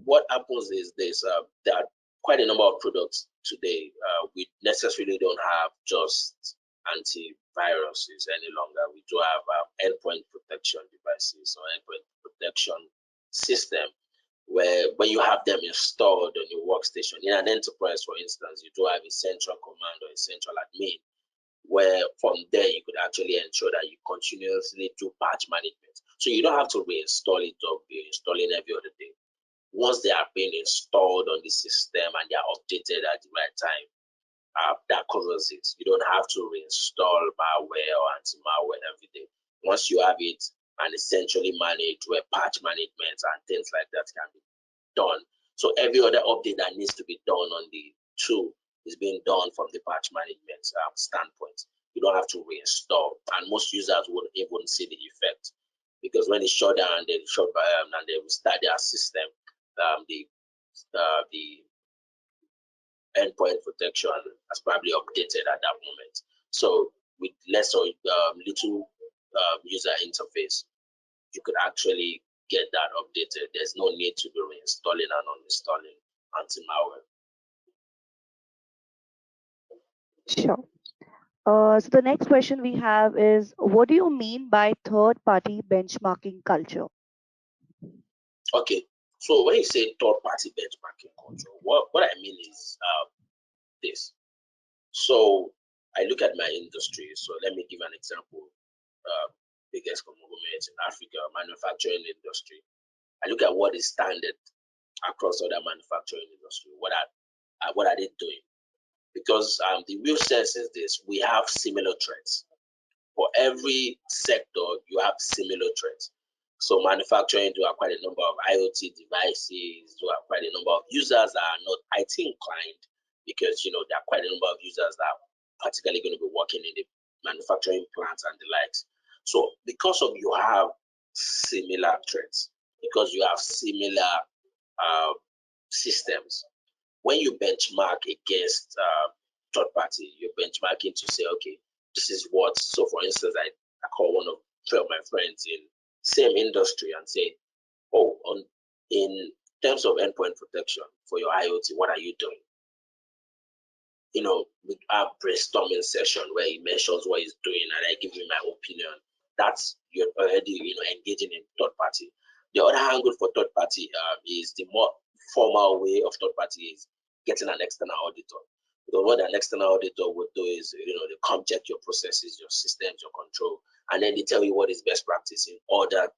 Speaker 2: what happens is this: there are quite a number of products today. We necessarily don't have just antiviruses any longer. We do have endpoint protection devices or endpoint protection system, where when you have them installed on your workstation in an enterprise, for instance, you do have a central command or a central admin, where from there you could actually ensure that you continuously do patch management. So you don't have to reinstall it or be installing every other day. Once they are being installed on the system and they are updated at the right time, that covers it. You don't have to reinstall malware or anti-malware every day. Once you have it and essentially managed, where patch management and things like that can be done. So every other update that needs to be done on the tool is being done from the patch management standpoint. You don't have to reinstall, and most users won't even see the effect, because when they shut down and they and they restart their system, the endpoint protection has probably updated at that moment. So with less or little user interface, you could actually get that updated. There's no need to be reinstalling and uninstalling anti-malware.
Speaker 1: Sure. So the next question we have is, what do you mean by third-party benchmarking culture?
Speaker 2: Okay, so when you say third-party benchmarking culture, what I mean is this. So I look at my industry. So let me give an example. Biggest conglomerate in Africa, manufacturing industry. I look at what is standard across other manufacturing industry. What are they doing? Because the real sense is this: we have similar threats. For every sector, you have similar threats. So manufacturing do have quite a number of IoT devices, do have quite a number of users that are not IT inclined, because there are quite a number of users that are particularly going to be working in the manufacturing plants and the likes. So because of you have similar threats, because you have similar uh, systems, when you benchmark against third party, you're benchmarking to say, okay, this is what. So, for instance, I call one of three of my friends in same industry and say, oh, in terms of endpoint protection for your IoT, what are you doing? We have brainstorming session where he mentions what he's doing and I give him my opinion. That's you're already engaging in third party. The other angle for third party is the more formal way of third party is getting an external auditor. Because what an external auditor would do is they come check your processes, your systems, your control, and then they tell you what is best practice in other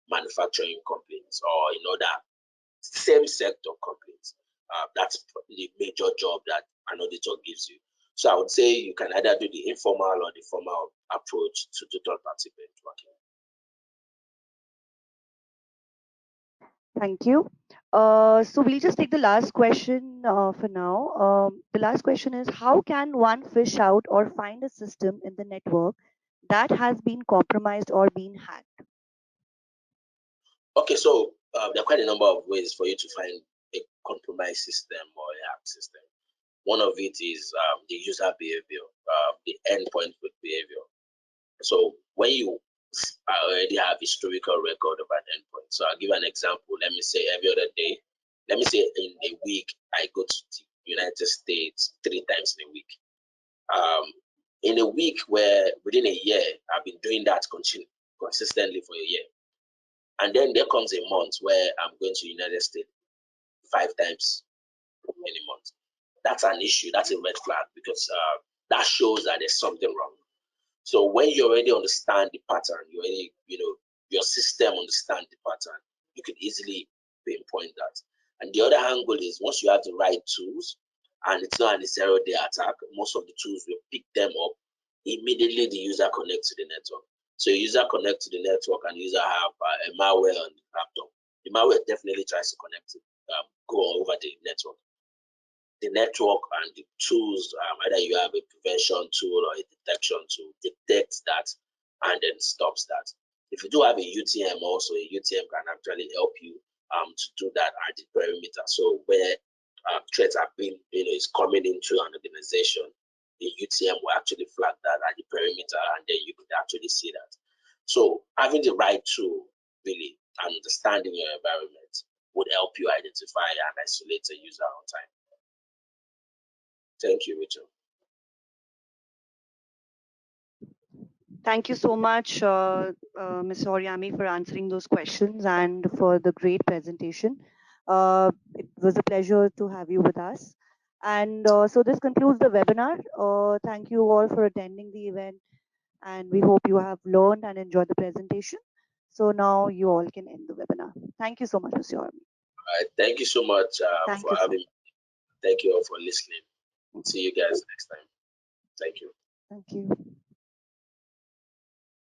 Speaker 2: manufacturing companies or in other same sector companies. That's the major job that an auditor gives you. So I would say you can either do the informal or the formal approach to third party benchmarking.
Speaker 1: Thank you. So we'll just take the last question for now. The last question is, how can one fish out or find a system in the network that has been compromised or been hacked?
Speaker 2: Okay, so there are quite a number of ways for you to find a compromised system or a hacked system. One of it is the user behavior, the endpoint with behavior. So when you already have historical record of an endpoint, so I'll give an example. Let me say every other day, let me say in a week, I go to the United States 3 times in a week. In a week where within a year, I've been doing that consistently for a year. And then there comes a month where I'm going to the United States 5 times in a month. That's an issue. That's a red flag because that shows that there's something wrong. So when you already understand the pattern, you already, your system understands the pattern, you can easily pinpoint that. And the other angle is once you have the right tools, and it's not a 0-day attack, most of the tools will pick them up immediately the user connects to the network. So user connects to the network and user have a malware on the laptop. The malware definitely tries to connect to go over the network. The network and the tools, either you have a prevention tool or a detection tool, detects that and then stops that. If you do have a UTM also, a UTM can actually help you to do that at the perimeter. So where threats are being, is coming into an organization, the UTM will actually flag that at the perimeter and then you can actually see that. So having the right tool really and understanding your environment would help you identify and isolate a user on time. Thank you, Rachel.
Speaker 1: Thank you so much, Ms. Oriami, for answering those questions and for the great presentation. It was a pleasure to have you with us. And so this concludes the webinar. Thank you all for attending the event, and we hope you have learned and enjoyed the presentation. So now you all can end the webinar. Thank you so much, Mr. Oriami.
Speaker 2: All right. Thank you so much
Speaker 1: Thank
Speaker 2: for
Speaker 1: you so
Speaker 2: having me. Thank you all for listening. See you guys next time. Thank you.
Speaker 1: Thank you.